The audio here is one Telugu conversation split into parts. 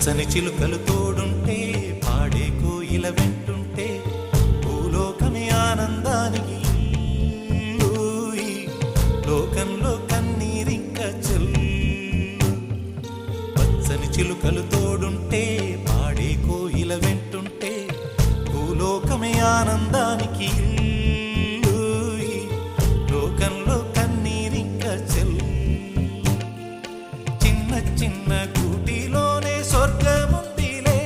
పచ్చని చిలుకలు తోడుంటే పాడే కోయిల వెంటుంటే భూలోకమే ఆనందానికి లోకంలో కన్నీరింక చెల్లు. పచ్చని చిలుకలు తోడుంటే పాడే కోయిల వెంటుంటే భూలోకమే ఆనందానికి లోకంలో కన్నీరింక చెల్లు. చిన్న చిన్న కూటిలోనే స్వర్గముందిలే,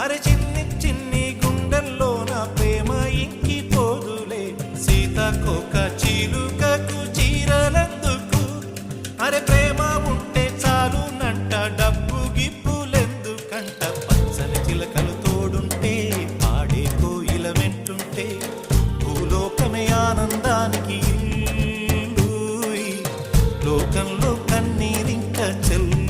అరే చిన్ని చిన్ని గుండెల్లో నా ప్రేమ ఇంకిపోదులే. సీతాకోక చిలుకకు చీరలెందుకు, అరే ప్రేమ ఉంటే చాలునంట, డబ్బు గిప్పులెందుకంట. పచ్చని చిలకలు తోడుంటే పాడే కోయిల వెంటుంటే భూలోకమే ఆనందానికి లోకంలో కన్నీరింక చెల్లు.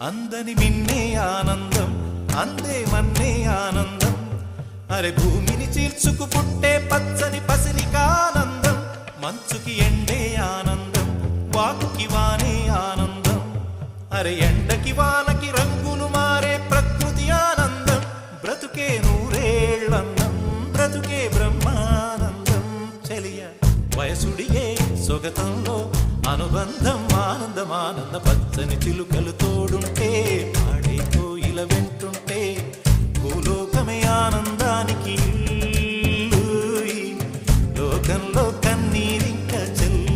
అందని మిన్నే ఆనందం, అందే మన్నే ఆనందం, అరే భూమిని చీల్చుకు పుట్టే పచ్చని పసిరికానందం. మంచుకి ఎండే ఆనందం, వాకుకి వానే ఆనందం, అరే ఎండకి వానకి రంగులు మారే ప్రకృతి ఆనందం. బ్రతుకే నూరేళ్ళందం, బ్రతుకే బ్రహ్మానందం. చెలియ వయసుడిగే సొగతంలో అనుబంధం ఆనందం ఆనంద. పచ్చని చిలుకలు తోడుంటే పాడే కోయిల వెంటుంటే భూలోకమే ఆనందానికి లోకంలో కన్నీరింక చెల్లు.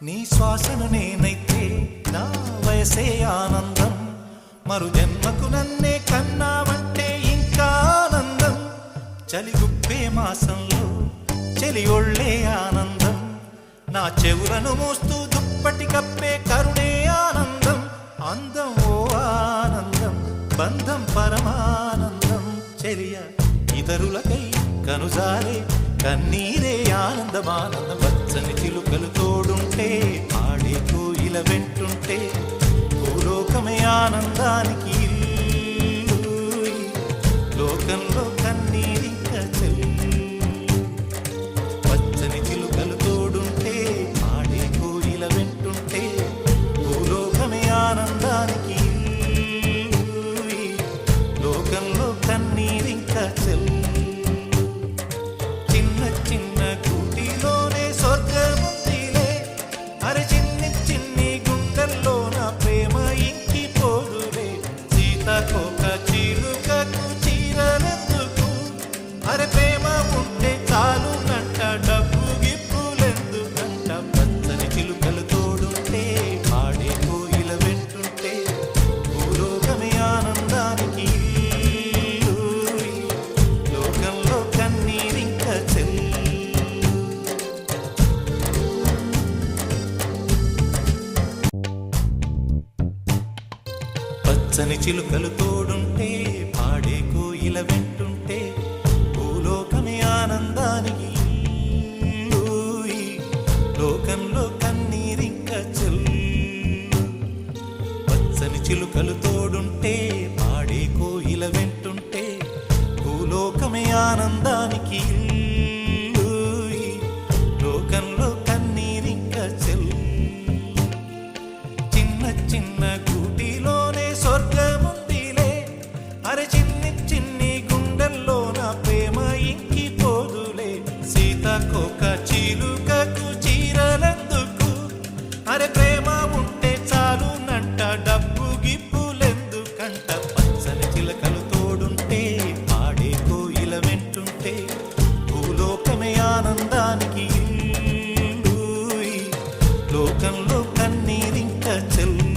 నీ శ్వాసను నేనైతే నా వయసే ఆనందం, మరు జన్మకు నన్నే కన్నావంటే ఇంకా ఆనందం. చలి గుప్పే మాసంలో చెలి ఒళ్ళే ఆనందం, నా చెవులను మోస్తూ దుప్పటి కప్పే కరుణే ఆనందం. అందం ఓ ఆనందం, బంధం పరమానందం. చెలియ ఇతరులకై కనుజాలే కన్నీరే ఆనందమానందం. పచ్చని చిలుకలు తోడుంటే పాడే కోయిల వెంటుంటే భూలోకమే ఆనందానికి లోకంలో కన్నీరింక చెల్లు. పచ్చని చిలుకలు తోడుంటే పాడే కోయిల వెంటుంటే భూలోకమే ఆనందానికి లోకంలో కన్నీరింక చెల్లు. చిన్న చిన్న కూటిలోనే స్వర్గముందిలే, అరే చిన్ని చిన్ని గుండెల్లో నా ప్రేమ ఇంకిపోదులే. సీతాకోక చిలుకకు చీరలెందుకు, అరే ప్రేమ ఉంటే చాలునంట, డబ్బు గిప్పులెందుకంట. పచ్చని చిలుకలు తోడుంటే పాడే కోయిల వెంటుంటే భూలోకమే ఆనందానికి లోకంలో కన్నీరింక చెల్లు. పచ్చని చిలుకలు తోడుంటే పాడే కోయిల వెంటుంటే భూలోకమే ఆనందానికి లోకంలో కన్నీరింక చెల్లు. పచ్చని చిలుకలు తోడుంటే పాడే కోయిల అరే ప్రేమ ఉంటే చాలునంట, డబ్బు గిప్పులెందుకంట, పచ్చని చిలకలు తోడుంటే పాడే కోయిల వెంటుంటే భూలోకమే ఆనందానికి ఇల్లు. ఈ లోకంలో కన్నీరింక చెల్లు.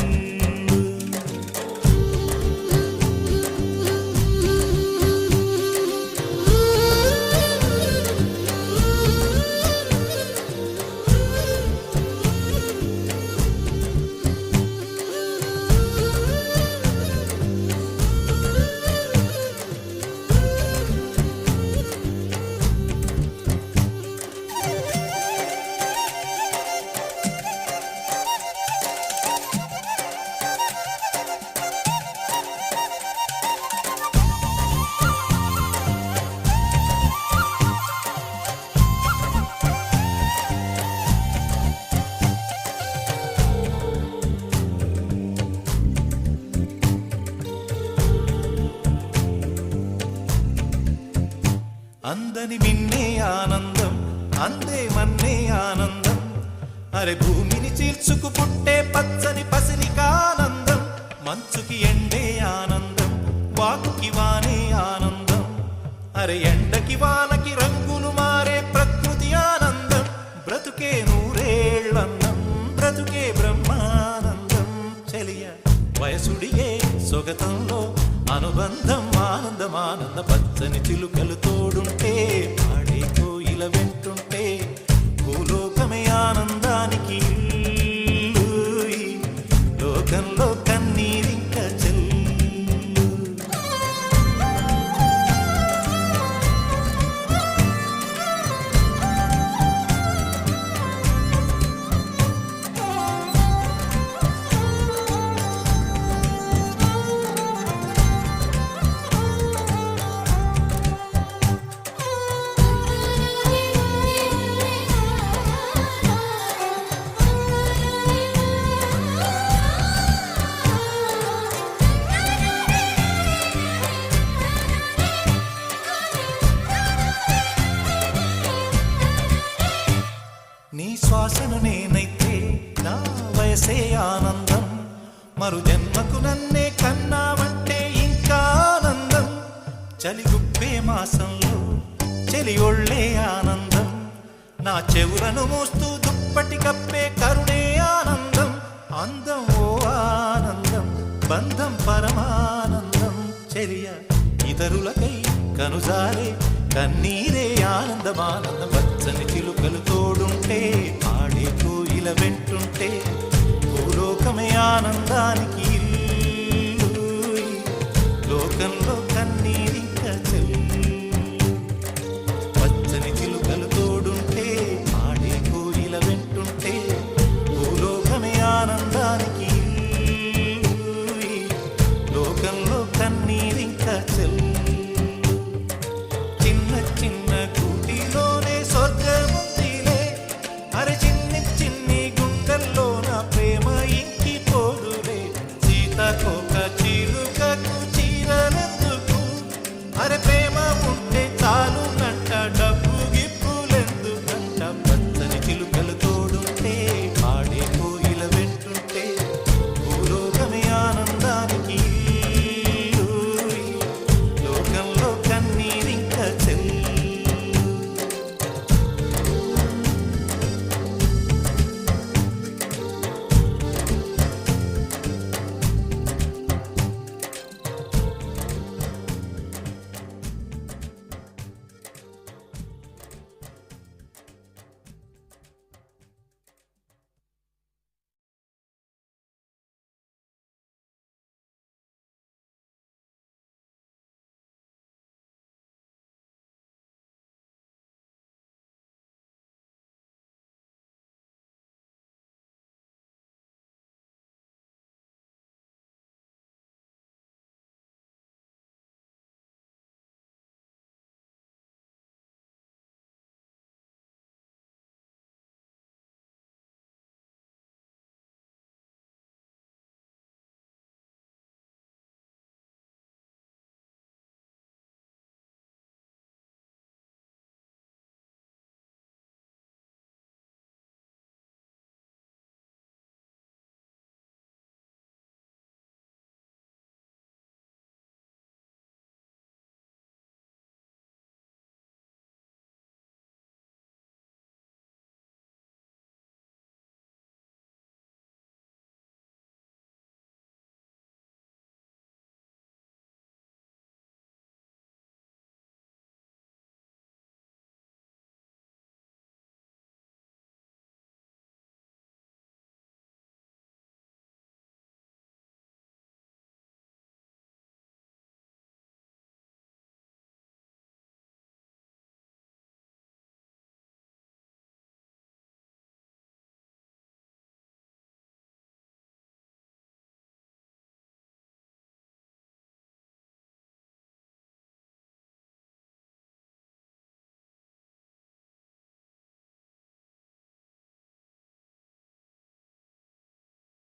అందని మిన్నే ఆనందం, అందే మన్నే ఆనందం, అరే భూమిని చీల్చుకు పుట్టే పచ్చని పసిరికానందం, మంచుకి ఎండే ఆనందం, వాకుకి వానే ఆనందం, అరే ఎండకి వానకి రంగులు మారే ప్రకృతి ఆనందం, బ్రతుకే నూరేళ్ళన్నం, బ్రతుకే బ్రహ్మానందం. చెలియ వయసుడిగే సొగతంలో అనుబంధం, ఆనందం ఆనంద, పచ్చని చిలుకలు తోడుంటే పాడే కోయిల వెంటుంటే భూలోకమే ఆనందానికి ఇల్లు. ఈ లోకంలో కన్నీరింక చెల్లు. నీ శ్వాసను నేనైతే నా వయసే ఆనందం, మరు జన్మకు నన్నే కన్నావంటే ఇంకా ఆనందం, చలిగుప్పే మాసంలో చెలి ఒళ్ళే ఆనందం, నా చెవులను మోస్తూ దుప్పటి కప్పే కరుణే ఆనందం, అందం ఓ ఆనందం, బంధం పరమానందం. చెలియ ఇతరులకై కనుజారే కన్నీరే ఆనందమానందం, పచ్చని చిలుకలు తోడుంటే పాడే కోయిల వెంటుంటే భూలోకమే ఆనందానికి